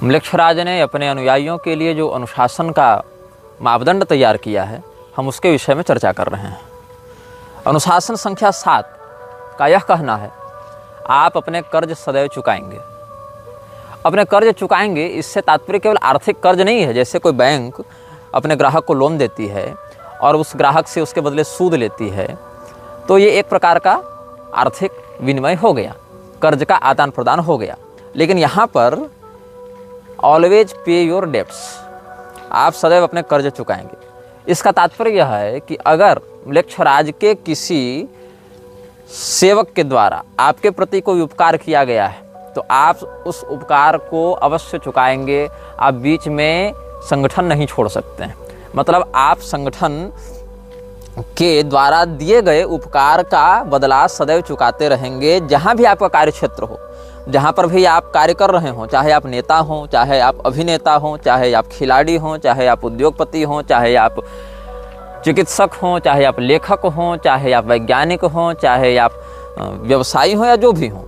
म्लेच्छराज ने अपने अनुयायियों के लिए जो अनुशासन का मापदंड तैयार किया है, हम उसके विषय में चर्चा कर रहे हैं। अनुशासन संख्या 7 का यह कहना है, आप अपने कर्ज सदैव चुकाएंगे। अपने कर्ज चुकाएंगे, इससे तात्पर्य केवल आर्थिक कर्ज नहीं है। जैसे कोई बैंक अपने ग्राहक को लोन देती है और उस ग्राहक से उसके बदले सूद लेती है, तो ये एक प्रकार का आर्थिक विनिमय हो गया, कर्ज का आदान प्रदान हो गया। लेकिन यहाँ पर ऑलवेज पे योर डेब्ट्स, आप सदैव अपने कर्ज चुकाएंगे। इसका तात्पर्य यह है कि अगर म्लेच्छराज के किसी सेवक के द्वारा आपके प्रति कोई उपकार किया गया है, तो आप उस उपकार को अवश्य चुकाएंगे। आप बीच में संगठन नहीं छोड़ सकते हैं। मतलब आप संगठन के द्वारा दिए गए उपकार का बदला सदैव चुकाते रहेंगे। जहाँ भी आपका कार्य क्षेत्र हो, जहाँ पर भी आप कार्य कर रहे हों, चाहे आप नेता हों, चाहे आप अभिनेता हों, चाहे आप खिलाड़ी हों, चाहे आप उद्योगपति हों, चाहे आप चिकित्सक हों, चाहे आप लेखक हों, चाहे आप वैज्ञानिक हों, चाहे आप व्यवसायी हों या जो भी हों,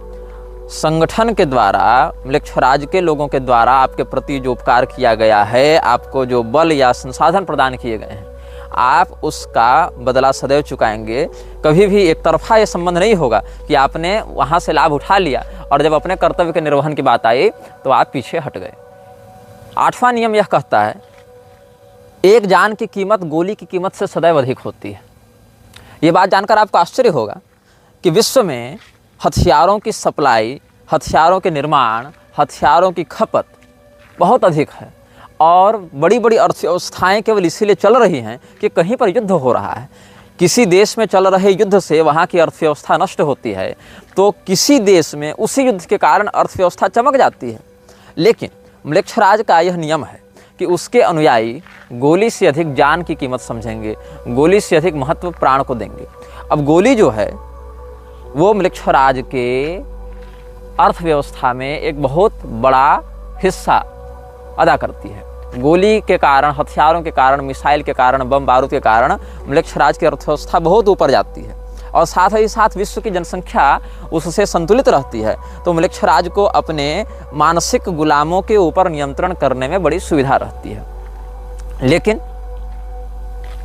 संगठन के द्वारा, म्लेच्छराज के लोगों के द्वारा आपके प्रति जो उपकार किया गया है, आपको जो बल या संसाधन प्रदान किए गए हैं, आप उसका बदला सदैव चुकाएंगे। कभी भी एक तरफा ये संबंध नहीं होगा कि आपने वहाँ से लाभ उठा लिया और जब अपने कर्तव्य के निर्वहन की बात आई तो आप पीछे हट गए। 8वां नियम यह कहता है, एक जान की कीमत गोली की कीमत से सदैव अधिक होती है। ये बात जानकर आपको आश्चर्य होगा कि विश्व में हथियारों की सप्लाई, हथियारों के निर्माण, हथियारों की खपत बहुत अधिक है और बड़ी बड़ी अर्थव्यवस्थाएं केवल इसीलिए चल रही हैं कि कहीं पर युद्ध हो रहा है। किसी देश में चल रहे युद्ध से वहाँ की अर्थव्यवस्था नष्ट होती है, तो किसी देश में उसी युद्ध के कारण अर्थव्यवस्था चमक जाती है। लेकिन म्लेच्छराज का यह नियम है कि उसके अनुयायी गोली से अधिक जान की कीमत समझेंगे, गोली से अधिक महत्व प्राण को देंगे। अब गोली जो है वो म्लेच्छराज के अर्थव्यवस्था में एक बहुत बड़ा हिस्सा अदा करती है। गोली के कारण, हथियारों के कारण, मिसाइल के कारण, बम बारूद के कारण म्लेच्छराज की अर्थव्यवस्था बहुत ऊपर जाती है और साथ ही साथ विश्व की जनसंख्या उससे संतुलित रहती है। तो म्लेच्छराज को अपने मानसिक गुलामों के ऊपर नियंत्रण करने में बड़ी सुविधा रहती है। लेकिन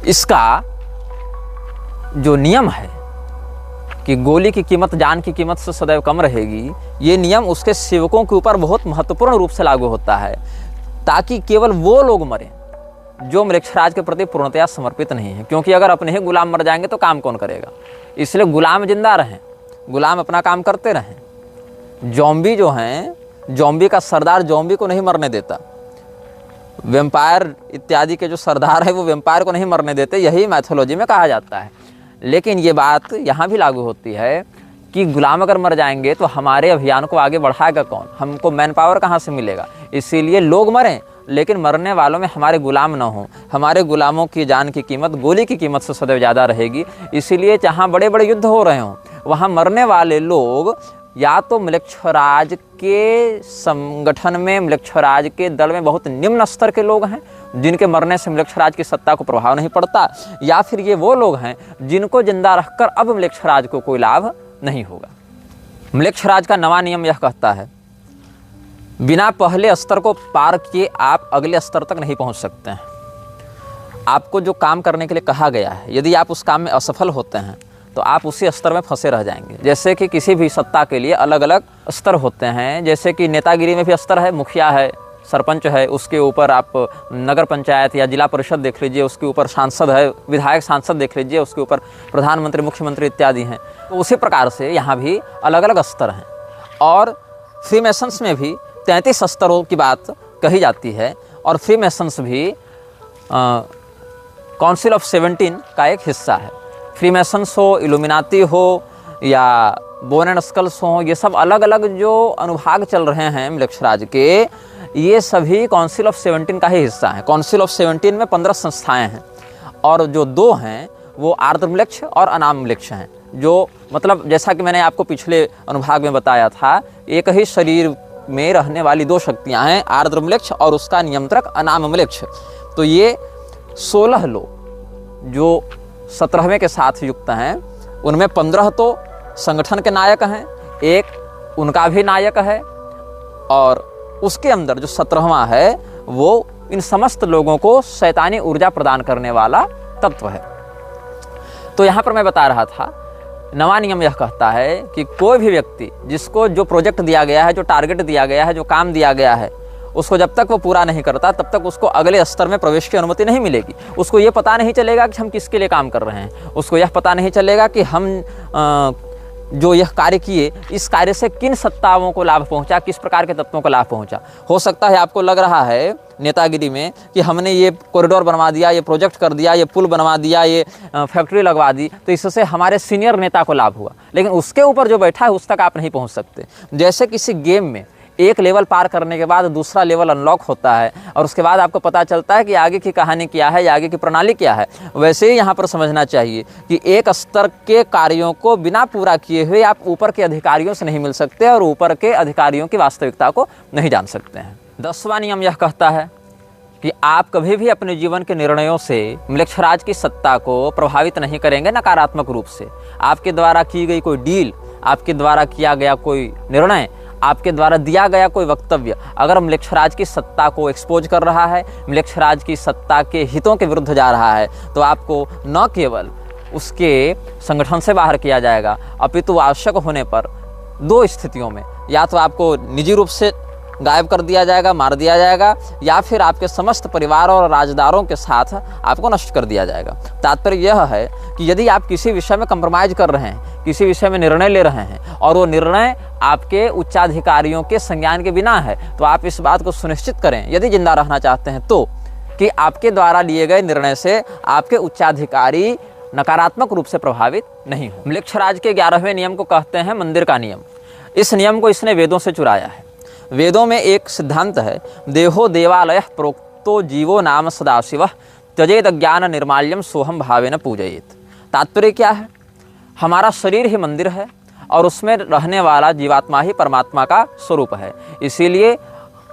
इसका जो नियम है कि गोली की कीमत जान की कीमत से सदैव कम रहेगी, ये नियम उसके सेवकों के ऊपर बहुत महत्वपूर्ण रूप से लागू होता है, ताकि केवल वो लोग मरें जो म्लेच्छराज के प्रति पूर्णतया समर्पित नहीं है। क्योंकि अगर अपने ही गुलाम मर जाएंगे तो काम कौन करेगा? इसलिए गुलाम जिंदा रहें, गुलाम अपना काम करते रहें। जॉम्बी जो हैं, जॉम्बी का सरदार जॉम्बी को नहीं मरने देता। वेम्पायर इत्यादि के जो सरदार है वो वेम्पायर को नहीं मरने देते, यही मैथोलॉजी में कहा जाता है। लेकिन ये बात यहाँ भी लागू होती है कि गुलाम अगर मर जाएंगे तो हमारे अभियान को आगे बढ़ाएगा कौन? हमको मैन पावर कहाँ से मिलेगा? इसीलिए लोग मरें, लेकिन मरने वालों में हमारे गुलाम ना हों। हमारे गुलामों की जान की कीमत गोली की कीमत से सदैव ज़्यादा रहेगी। इसीलिए जहाँ बड़े बड़े युद्ध हो रहे हों, वहाँ मरने वाले लोग या तो म्लेच्छराज के संगठन में, म्लेच्छराज के दल में बहुत निम्न स्तर के लोग हैं जिनके मरने से म्लेच्छराज की सत्ता को प्रभाव नहीं पड़ता, या फिर ये वो लोग हैं जिनको जिंदा रखकर अब म्लेच्छराज को कोई लाभ नहीं होगा। म्लेच्छराज का 9वां नियम यह कहता है, बिना पहले स्तर को पार किए आप अगले स्तर तक नहीं पहुंच सकते हैं। आपको जो काम करने के लिए कहा गया है, यदि आप उस काम में असफल होते हैं तो आप उसी स्तर में फंसे रह जाएंगे। जैसे कि किसी भी सत्ता के लिए अलग अलग स्तर होते हैं। जैसे कि नेतागिरी में भी स्तर है, मुखिया है, सरपंच है, उसके ऊपर आप नगर पंचायत या जिला परिषद देख लीजिए, उसके ऊपर सांसद है, विधायक सांसद देख लीजिए, उसके ऊपर प्रधानमंत्री, मुख्यमंत्री इत्यादि हैं। तो उसी प्रकार से यहाँ भी अलग अलग स्तर हैं। और फ्रीमेसन्स में भी 33 स्तरों की बात कही जाती है और फ्रीमेसन्स भी काउंसिल ऑफ 17 का एक हिस्सा है। फ्रीमेसन्स हो, इल्यूमिनाती हो या बोन एंड स्कल्स हो, ये सब अलग अलग जो अनुभाग चल रहे हैं म्लेच्छराज के, ये सभी काउंसिल ऑफ 17 का ही हिस्सा है। काउंसिल ऑफ 17 में 15 संस्थाएं हैं और जो 2 हैं वो आर्द्रम्लेच्छ और अनाम्लेच्छ हैं। जो मतलब जैसा कि मैंने आपको पिछले अनुभाग में बताया था, एक ही शरीर में रहने वाली 2 शक्तियां हैं, आर्द्रम्लेच्छ और उसका नियंत्रक अनाम्लेच्छ। तो ये 16 लोग जो 17वें के साथ युक्त हैं, उनमें 15 तो संगठन के नायक हैं, एक उनका भी नायक है और उसके अंदर जो 17वां है वो इन समस्त लोगों को शैतानी ऊर्जा प्रदान करने वाला तत्व है। तो यहाँ पर मैं बता रहा था, 9वां नियम यह कहता है कि कोई भी व्यक्ति जिसको जो प्रोजेक्ट दिया गया है, जो टारगेट दिया गया है, जो काम दिया गया है, उसको जब तक वो पूरा नहीं करता तब तक उसको अगले स्तर में प्रवेश की अनुमति नहीं मिलेगी। उसको ये पता नहीं चलेगा कि हम किसके लिए काम कर रहे हैं, उसको यह पता नहीं चलेगा कि हम जो यह कार्य किए, इस कार्य से किन सत्ताओं को लाभ पहुंचा, किस प्रकार के तत्वों को लाभ पहुंचा। हो सकता है आपको लग रहा है नेतागिरी में कि हमने ये कॉरिडोर बनवा दिया, ये प्रोजेक्ट कर दिया, ये पुल बनवा दिया, ये फैक्ट्री लगवा दी, तो इससे हमारे सीनियर नेता को लाभ हुआ, लेकिन उसके ऊपर जो बैठा है उस तक आप नहीं पहुंच सकते। जैसे किसी गेम में एक लेवल पार करने के बाद दूसरा लेवल अनलॉक होता है और उसके बाद आपको पता चलता है कि आगे की कहानी क्या है या आगे की प्रणाली क्या है, वैसे ही यहाँ पर समझना चाहिए कि एक स्तर के कार्यों को बिना पूरा किए हुए आप ऊपर के अधिकारियों से नहीं मिल सकते और ऊपर के अधिकारियों की वास्तविकता को नहीं जान सकते हैं। 10वां नियम यह कहता है कि आप कभी भी अपने जीवन के निर्णयों से म्लेच्छराज की सत्ता को प्रभावित नहीं करेंगे नकारात्मक रूप से। आपके द्वारा की गई कोई डील, आपके द्वारा किया गया कोई निर्णय, आपके द्वारा दिया गया कोई वक्तव्य अगर म्लेच्छराज की सत्ता को एक्सपोज कर रहा है, म्लेच्छराज की सत्ता के हितों के विरुद्ध जा रहा है, तो आपको न केवल उसके संगठन से बाहर किया जाएगा, अपितु आवश्यक होने पर 2 स्थितियों में या तो आपको निजी रूप से गायब कर दिया जाएगा, मार दिया जाएगा, या फिर आपके समस्त परिवार और राजदारों के साथ आपको नष्ट कर दिया जाएगा। तात्पर्य यह है कि यदि आप किसी विषय में कंप्रोमाइज कर रहे हैं, किसी विषय में निर्णय ले रहे हैं और वो निर्णय आपके उच्चाधिकारियों के संज्ञान के बिना है, तो आप इस बात को सुनिश्चित करें, यदि जिंदा रहना चाहते हैं तो, कि आपके द्वारा लिए गए निर्णय से आपके उच्चाधिकारी नकारात्मक रूप से प्रभावित नहीं हो। म्लेच्छराज के 11वें नियम को कहते हैं मंदिर का नियम। इस नियम को इसने वेदों से चुराया है। वेदों में एक सिद्धांत है, देहो देवालय प्रोक्तो जीवो नाम सदाशिवः त्यजेद ज्ञान निर्माल्यम सोहम भावेन पूजयेत। तात्पर्य क्या है? हमारा शरीर ही मंदिर है और उसमें रहने वाला जीवात्मा ही परमात्मा का स्वरूप है। इसीलिए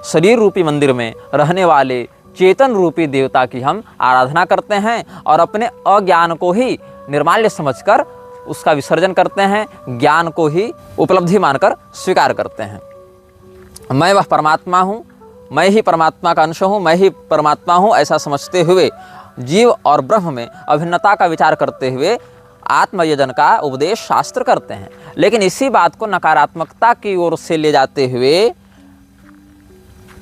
शरीर रूपी मंदिर में रहने वाले चेतन रूपी देवता की हम आराधना करते हैं और अपने अज्ञान को ही निर्माल्य समझकर उसका विसर्जन करते हैं, ज्ञान को ही उपलब्धि मानकर स्वीकार करते हैं। मैं वह परमात्मा हूँ, मैं ही परमात्मा का अंश हूँ, मैं ही परमात्मा हूँ, ऐसा समझते हुए जीव और ब्रह्म में अभिन्नता का विचार करते हुए आत्मयजन का उपदेश शास्त्र करते हैं। लेकिन इसी बात को नकारात्मकता की ओर से ले जाते हुए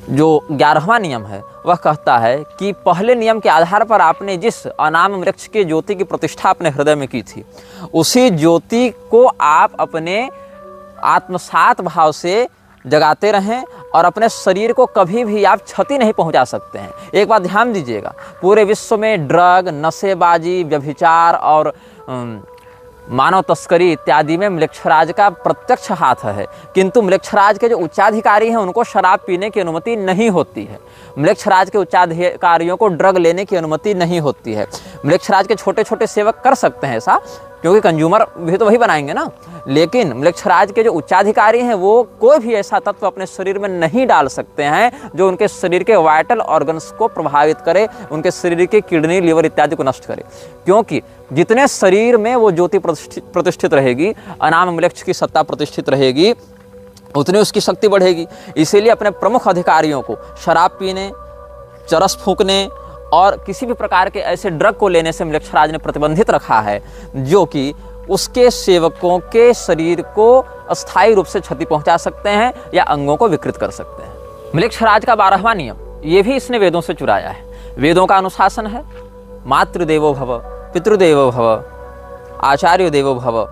जो 11वां नियम है वह कहता है कि पहले नियम के आधार पर आपने जिस अनाम वृक्ष की ज्योति की प्रतिष्ठा अपने हृदय में की थी, उसी ज्योति को आप अपने आत्मसात भाव से जगाते रहें और अपने शरीर को कभी भी आप क्षति नहीं पहुंचा सकते हैं। एक बात ध्यान दीजिएगा, पूरे विश्व में ड्रग, नशेबाजी, व्यभिचार और मानव तस्करी इत्यादि में म्लेच्छराज का प्रत्यक्ष हाथ है, किंतु म्लेच्छराज के जो उच्चाधिकारी हैं उनको शराब पीने की अनुमति नहीं होती है। म्लेच्छराज के उच्चाधिकारियों को ड्रग लेने की अनुमति नहीं होती है। म्लेच्छराज के छोटे छोटे सेवक कर सकते हैं ऐसा, क्योंकि कंज्यूमर भी तो वही बनाएंगे ना, लेकिन म्लेच्छराज के जो उच्चाधिकारी हैं वो कोई भी ऐसा तत्व अपने शरीर में नहीं डाल सकते हैं जो उनके शरीर के वाइटल ऑर्गन्स को प्रभावित करे, उनके शरीर के किडनी, लीवर इत्यादि को नष्ट करे। क्योंकि जितने शरीर में वो ज्योति प्रतिष्ठित रहेगी, अनाम म्लेच्छ की सत्ता प्रतिष्ठित रहेगी, उतनी उसकी शक्ति बढ़ेगी। इसीलिए अपने प्रमुख अधिकारियों को शराब पीने, चरस फूंकने और किसी भी प्रकार के ऐसे ड्रग को लेने से म्लेच्छराज ने प्रतिबंधित रखा है जो कि उसके सेवकों के शरीर को अस्थायी रूप से क्षति पहुंचा सकते हैं या अंगों को विकृत कर सकते हैं। म्लेच्छराज का 12वां नियम ये भी इसने वेदों से चुराया है। वेदों का अनुशासन है, मातृदेवो भव, पितृदेवो भव, आचार्य देवो भव।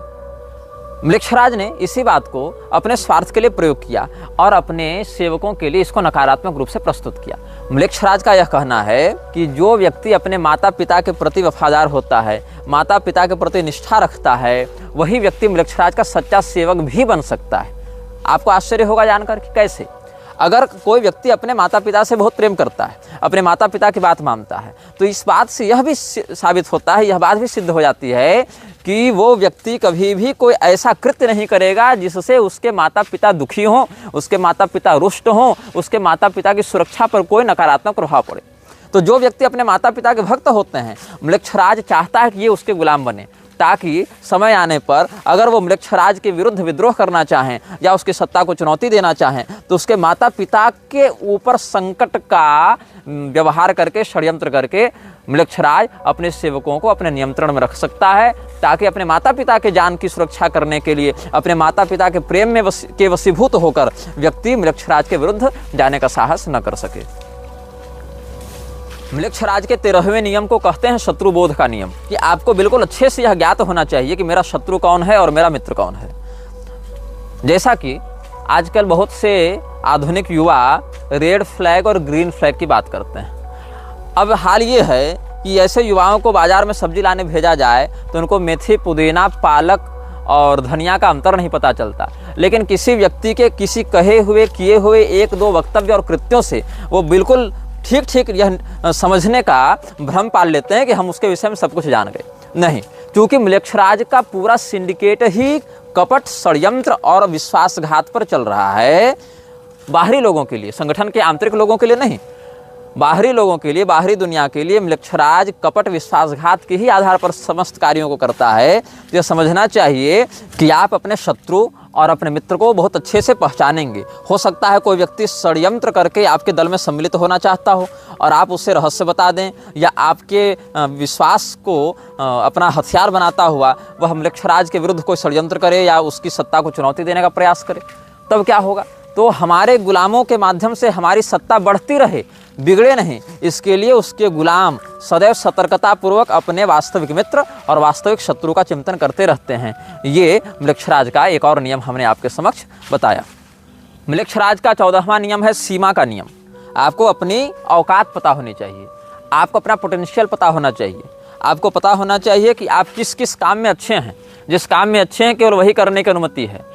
म्लेच्छराज ने इसी बात को अपने स्वार्थ के लिए प्रयोग किया और अपने सेवकों के लिए इसको नकारात्मक रूप से प्रस्तुत किया। म्लेच्छराज का यह कहना है कि जो व्यक्ति अपने माता पिता के प्रति वफादार होता है, माता पिता के प्रति निष्ठा रखता है, वही व्यक्ति म्लेच्छराज का सच्चा सेवक भी बन सकता है। आपको आश्चर्य होगा जानकर कि कैसे। अगर कोई व्यक्ति अपने माता पिता से बहुत प्रेम करता है, अपने माता पिता की बात मानता है, तो इस बात से यह भी साबित होता है, यह बात भी सिद्ध हो जाती है कि वो व्यक्ति कभी भी कोई ऐसा कृत्य नहीं करेगा जिससे उसके माता पिता दुखी हों, उसके माता पिता रुष्ट हों, उसके माता पिता की सुरक्षा पर कोई नकारात्मक प्रभाव पड़े। तो जो व्यक्ति अपने माता पिता के भक्त होते हैं, म्लेच्छराज चाहता है कि ये उसके गुलाम बने। ताकि समय आने पर अगर वो म्लेच्छराज के विरुद्ध विद्रोह करना चाहें या उसकी सत्ता को चुनौती देना चाहें तो उसके माता पिता के ऊपर संकट का व्यवहार करके, षड्यंत्र करके म्लेच्छराज अपने सेवकों को अपने नियंत्रण में रख सकता है, ताकि अपने माता पिता के जान की सुरक्षा करने के लिए, अपने माता पिता के प्रेम में के वशीभूत होकर व्यक्ति म्लेच्छराज के विरुद्ध जाने का साहस न कर सके। म्लेच्छराज के 13वें नियम को कहते हैं शत्रुबोध का नियम, कि आपको बिल्कुल अच्छे से यह ज्ञात होना चाहिए कि मेरा शत्रु कौन है और मेरा मित्र कौन है। जैसा कि आजकल बहुत से आधुनिक युवा रेड फ्लैग और ग्रीन फ्लैग की बात करते हैं। अब हाल ये है कि ऐसे युवाओं को बाजार में सब्जी लाने भेजा जाए तो उनको मेथी, पुदीना, पालक और धनिया का अंतर नहीं पता चलता, लेकिन किसी व्यक्ति के किसी कहे हुए, किए हुए 1-2 वक्तव्य और कृत्यों से वो बिल्कुल ठीक ठीक यह समझने का भ्रम पाल लेते हैं कि हम उसके विषय में सब कुछ जान गए। नहीं, क्योंकि म्लेच्छराज का पूरा सिंडिकेट ही कपट, षड्यंत्र और विश्वासघात पर चल रहा है। बाहरी लोगों के लिए, संगठन के आंतरिक लोगों के लिए नहीं, बाहरी लोगों के लिए, बाहरी दुनिया के लिए म्लेच्छराज कपट, विश्वासघात के ही आधार पर समस्त कार्यों को करता है। तो यह समझना चाहिए कि आप अपने शत्रु और अपने मित्र को बहुत अच्छे से पहचानेंगे। हो सकता है कोई व्यक्ति षड्यंत्र करके आपके दल में सम्मिलित होना चाहता हो और आप उससे रहस्य बता दें, या आपके विश्वास को अपना हथियार बनाता हुआ वह म्लेच्छराज के विरुद्ध कोई षड्यंत्र करे या उसकी सत्ता को चुनौती देने का प्रयास करे, तब क्या होगा? तो हमारे गुलामों के माध्यम से हमारी सत्ता बढ़ती रहे, बिगड़े नहीं, इसके लिए उसके गुलाम सदैव सतर्कतापूर्वक अपने वास्तविक मित्र और वास्तविक शत्रु का चिंतन करते रहते हैं। ये म्लेच्छराज का एक और नियम हमने आपके समक्ष बताया। म्लेच्छराज का 14वां नियम है सीमा का नियम। आपको अपनी औकात पता होनी चाहिए, आपको अपना पोटेंशियल पता होना चाहिए, आपको पता होना चाहिए कि आप किस किस काम में अच्छे हैं। जिस काम में अच्छे हैं केवल वही करने की अनुमति है।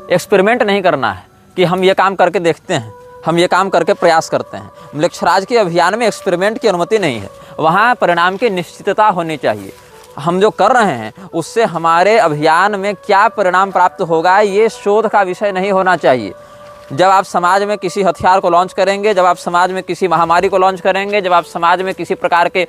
एक्सपेरिमेंट नहीं करना है कि हम ये काम करके देखते हैं, हम ये काम करके प्रयास करते हैं। म्लेच्छराज के अभियान में एक्सपेरिमेंट की अनुमति नहीं है, वहाँ परिणाम की निश्चितता होनी चाहिए। हम जो कर रहे हैं उससे हमारे अभियान में क्या परिणाम प्राप्त होगा ये शोध का विषय नहीं होना चाहिए। जब आप समाज में किसी हथियार को लॉन्च करेंगे, जब आप समाज में किसी महामारी को लॉन्च करेंगे, जब आप समाज में किसी प्रकार के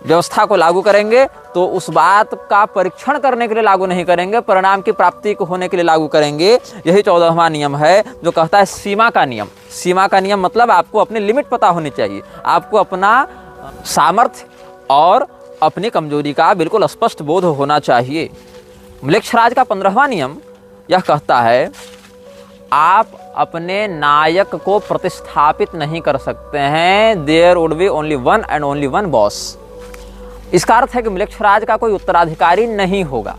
व्यवस्था को लागू करेंगे तो उस बात का परीक्षण करने के लिए लागू नहीं करेंगे, परिणाम की प्राप्ति को होने के लिए लागू करेंगे। यही 14वां नियम है जो कहता है सीमा का नियम। सीमा का नियम मतलब आपको अपनी लिमिट पता होनी चाहिए, आपको अपना सामर्थ्य और अपनी कमजोरी का बिल्कुल स्पष्ट बोध होना चाहिए। म्लेच्छराज का 15वां नियम यह कहता है आप अपने नायक को प्रतिस्थापित नहीं कर सकते हैं। There would be only one and only one boss. इसका अर्थ है कि म्लेच्छराज का कोई उत्तराधिकारी नहीं होगा।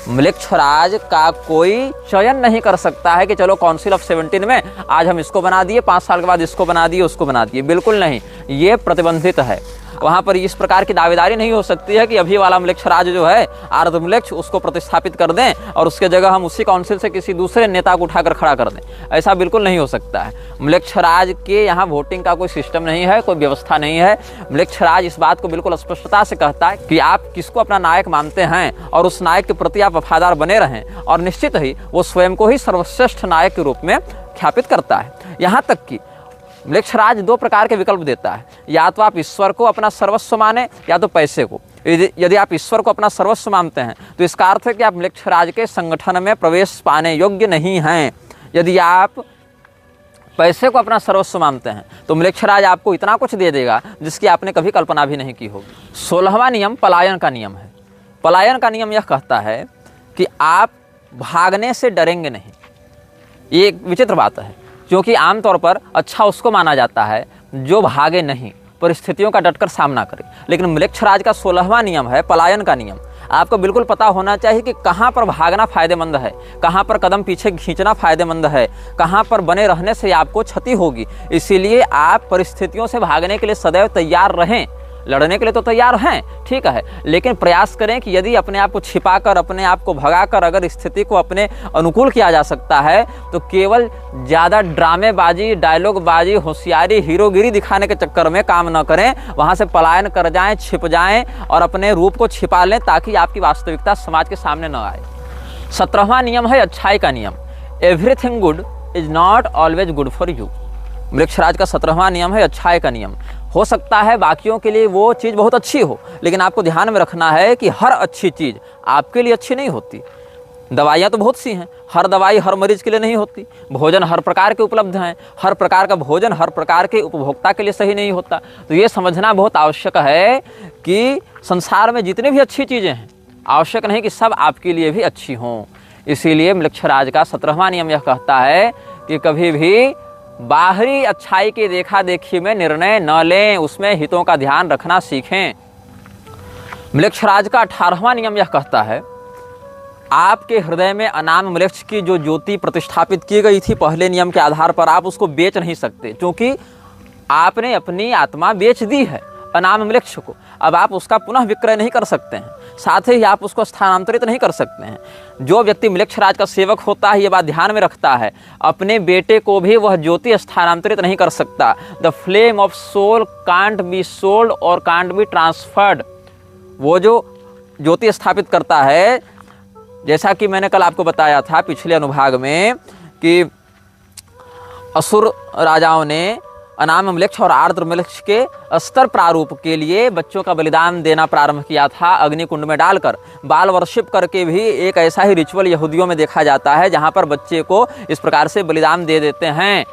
म्लेच्छराज का कोई चयन नहीं कर सकता है कि चलो काउंसिल ऑफ 17 में आज हम इसको बना दिए, 5 साल के बाद इसको बना दिए, उसको बना दिए। बिल्कुल नहीं, ये प्रतिबंधित है। वहाँ पर इस प्रकार की दावेदारी नहीं हो सकती है कि अभी वाला म्लेच्छराज जो है आर्धम्लेच्छ, उसको प्रतिस्थापित कर दें और उसके जगह हम उसी काउंसिल से किसी दूसरे नेता को उठाकर खड़ा कर दें। ऐसा बिल्कुल नहीं हो सकता है। म्लेच्छराज के यहाँ वोटिंग का कोई सिस्टम नहीं है, कोई व्यवस्था नहीं है। म्लेच्छराज इस बात को बिल्कुल स्पष्टता से कहता है कि आप किसको अपना नायक मानते हैं और उस नायक के प्रति आप वफादार बने रहें, और निश्चित ही वो स्वयं को ही सर्वश्रेष्ठ नायक के रूप में ख्यापित करता है। यहाँ तक कि म्लेच्छराज 2 प्रकार के विकल्प देता है, या तो आप ईश्वर को अपना सर्वस्व माने या तो पैसे को। यदि आप ईश्वर को अपना सर्वस्व मानते हैं तो इसका अर्थ है कि आप म्लेच्छराज के संगठन में प्रवेश पाने योग्य नहीं हैं। यदि आप पैसे को अपना सर्वस्व मानते हैं तो म्लेच्छराज आपको इतना कुछ दे देगा जिसकी आपने कभी कल्पना भी नहीं की होगी। 16वां नियम पलायन का नियम है। पलायन का नियम यह कहता है कि आप भागने से डरेंगे नहीं। ये एक विचित्र बात है, क्योंकि आमतौर पर अच्छा उसको माना जाता है जो भागे नहीं, परिस्थितियों का डटकर सामना करे। लेकिन म्लेच्छराज का 16वां नियम है पलायन का नियम। आपको बिल्कुल पता होना चाहिए कि कहाँ पर भागना फायदेमंद है, कहाँ पर कदम पीछे खींचना फायदेमंद है, कहाँ पर बने रहने से आपको क्षति होगी। इसीलिए आप परिस्थितियों से भागने के लिए सदैव तैयार रहें। लड़ने के लिए तो तैयार हैं, ठीक है, लेकिन प्रयास करें कि यदि अपने आप को छिपाकर, अपने आप को भगाकर अगर स्थिति को अपने अनुकूल किया जा सकता है तो केवल ज़्यादा ड्रामेबाजी, डायलॉगबाजी, होशियारी, हीरोगिरी दिखाने के चक्कर में काम न करें। वहाँ से पलायन कर जाएं, छिप जाएं और अपने रूप को छिपा लें ताकि आपकी वास्तविकता समाज के सामने न आए। 17वां नियम है अच्छाई का नियम। Everything good is not always good for you. म्लेच्छराज का 17वां नियम है अच्छाई का नियम। हो सकता है बाकियों के लिए वो चीज़ बहुत अच्छी हो, लेकिन आपको ध्यान में रखना है कि हर अच्छी चीज़ आपके लिए अच्छी नहीं होती। दवाइयाँ तो बहुत सी हैं, हर दवाई हर मरीज के लिए नहीं होती। भोजन हर प्रकार के उपलब्ध हैं, हर प्रकार का भोजन हर प्रकार के उपभोक्ता के लिए सही नहीं होता। तो ये समझना बहुत आवश्यक है कि संसार में जितनी भी अच्छी चीज़ें हैं, आवश्यक नहीं कि सब आपके लिए भी अच्छी हों। इसीलिए मृक्षराज का 17वां नियम यह कहता है कि कभी भी बाहरी अच्छाई की देखा देखी में निर्णय न लें, उसमें हितों का ध्यान रखना सीखें। मृक्षराज का 18वां नियम यह कहता है, आपके हृदय में अनाम मृक्ष की जो ज्योति प्रतिष्ठापित की गई थी पहले नियम के आधार पर, आप उसको बेच नहीं सकते, क्योंकि आपने अपनी आत्मा बेच दी है अनाम मृक्ष को। अब आप उसका पुनः विक्रय नहीं कर सकते हैं, साथ ही आप उसको स्थानांतरित नहीं कर सकते हैं। जो व्यक्ति मृक्षराज का सेवक होता है, ये बात ध्यान में रखता है, अपने बेटे को भी वह ज्योति स्थानांतरित नहीं कर सकता। The flame of soul can't be sold और कांट बी ट्रांसफर्ड। वो जो ज्योति स्थापित करता है, जैसा कि मैंने कल आपको बताया था पिछले अनुभाग में कि असुर राजाओं ने अनाम मृक्ष और आर्द्र मृक्ष के स्तर प्रारूप के लिए बच्चों का बलिदान देना प्रारंभ किया था, अग्निकुंड में डालकर। बाल वर्शिप करके भी एक ऐसा ही रिचुअल यहूदियों में देखा जाता है, जहां पर बच्चे को इस प्रकार से बलिदान दे देते हैं।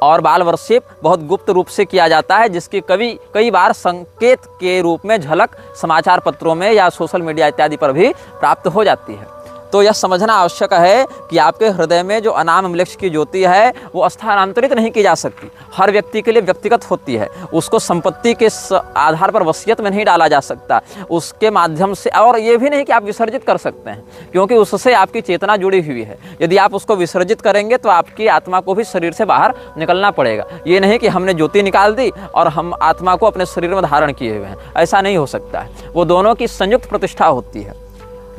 और बाल वर्शिप बहुत गुप्त रूप से किया जाता है, जिसकी कई बार संकेत के रूप में झलक समाचार पत्रों में या सोशल मीडिया इत्यादि पर भी प्राप्त हो जाती है। तो यह समझना आवश्यक है कि आपके हृदय में जो अनाम मृक्ष की ज्योति है वो स्थानांतरित नहीं की जा सकती। हर व्यक्ति के लिए व्यक्तिगत होती है, उसको संपत्ति के आधार पर वसीयत में नहीं डाला जा सकता, उसके माध्यम से। और ये भी नहीं कि आप विसर्जित कर सकते हैं, क्योंकि उससे आपकी चेतना जुड़ी हुई है। यदि आप उसको विसर्जित करेंगे तो आपकी आत्मा को भी शरीर से बाहर निकलना पड़ेगा। ये नहीं कि हमने ज्योति निकाल दी और हम आत्मा को अपने शरीर में धारण किए हुए हैं, ऐसा नहीं हो सकता है। वो दोनों की संयुक्त प्रतिष्ठा होती है।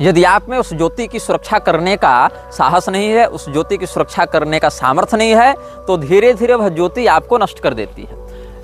यदि आप में उस ज्योति की सुरक्षा करने का साहस नहीं है, उस ज्योति की सुरक्षा करने का सामर्थ्य नहीं है, तो धीरे धीरे वह ज्योति आपको नष्ट कर देती है।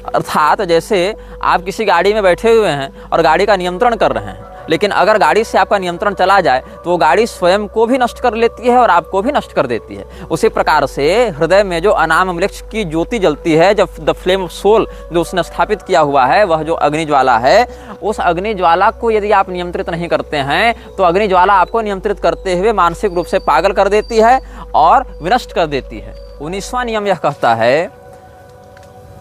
अर्थात जैसे आप किसी गाड़ी में बैठे हुए हैं और गाड़ी का नियंत्रण कर रहे हैं, लेकिन अगर गाड़ी से आपका नियंत्रण चला जाए तो वो गाड़ी स्वयं को भी नष्ट कर लेती है और आपको भी नष्ट कर देती है। उसी प्रकार से हृदय में जो अनाम मृक्ष की ज्योति जलती है, जब द फ्लेम ऑफ सोल जो उसने स्थापित किया हुआ है, वह जो अग्नि ज्वाला है, उस अग्नि ज्वाला को यदि आप नियंत्रित नहीं करते हैं तो अग्नि ज्वाला आपको नियंत्रित करते हुए मानसिक रूप से पागल कर देती है और विनष्ट कर देती है। 19वां नियम यह कहता है,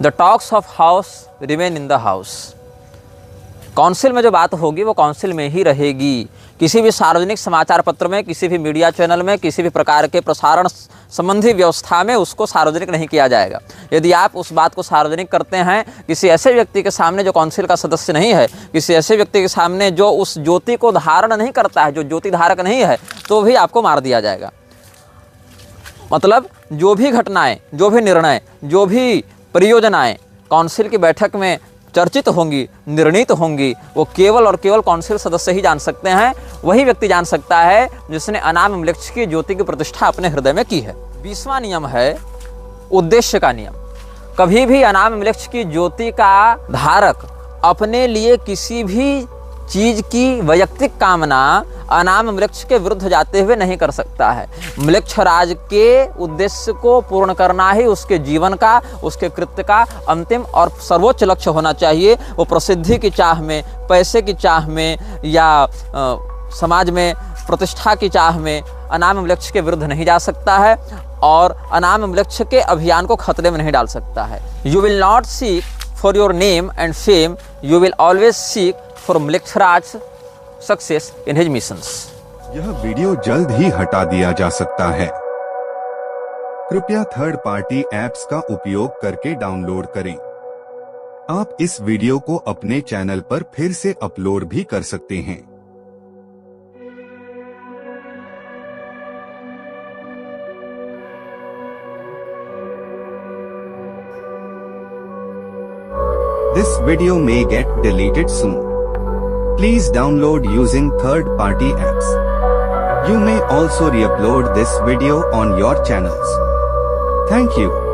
the talks of house remain in the house. Council में जो बात होगी वो काउंसिल में ही रहेगी। किसी भी सार्वजनिक समाचार पत्र में, किसी भी मीडिया चैनल में, किसी भी प्रकार के प्रसारण संबंधी व्यवस्था में उसको सार्वजनिक नहीं किया जाएगा। यदि आप उस बात को सार्वजनिक करते हैं किसी ऐसे व्यक्ति के सामने जो काउंसिल का सदस्य नहीं है, किसी ऐसे व्यक्ति के सामने जो उस ज्योति को धारण नहीं करता है, जो ज्योति धारक नहीं है, तो भी आपको मार दिया जाएगा। मतलब जो भी घटनाएं, जो भी निर्णय, जो भी परियोजनाएं काउंसिल की बैठक में चर्चित होंगी, निर्णीत होंगी, वो केवल और केवल काउंसिल सदस्य ही जान सकते हैं। वही व्यक्ति जान सकता है जिसने अनाम मृक्ष की ज्योति की प्रतिष्ठा अपने हृदय में की है। 20वां नियम है उद्देश्य का नियम। कभी भी अनाम मृक्ष की ज्योति का धारक अपने लिए किसी भी चीज की वैयक्तिक कामना अनाम वृक्ष के विरुद्ध जाते हुए नहीं कर सकता है। मृक्षराज के उद्देश्य को पूर्ण करना ही उसके जीवन का, उसके कृत्य का अंतिम और सर्वोच्च लक्ष्य होना चाहिए। वो प्रसिद्धि की चाह में, पैसे की चाह में या समाज में प्रतिष्ठा की चाह में अनाम वृक्ष के विरुद्ध नहीं जा सकता है और अनाम वृक्ष के अभियान को खतरे में नहीं डाल सकता है। You will not seek for your name and fame, you will always seek for मृक्षराज सक्सेस इन हिज मिशंस। यह वीडियो जल्द ही हटा दिया जा सकता है। कृपया थर्ड पार्टी ऐप्स का उपयोग करके डाउनलोड करें। आप इस वीडियो को अपने चैनल पर फिर से अपलोड भी कर सकते हैं। This video may get deleted soon. Please download using third-party apps. You may also re-upload this video on your channels. Thank you.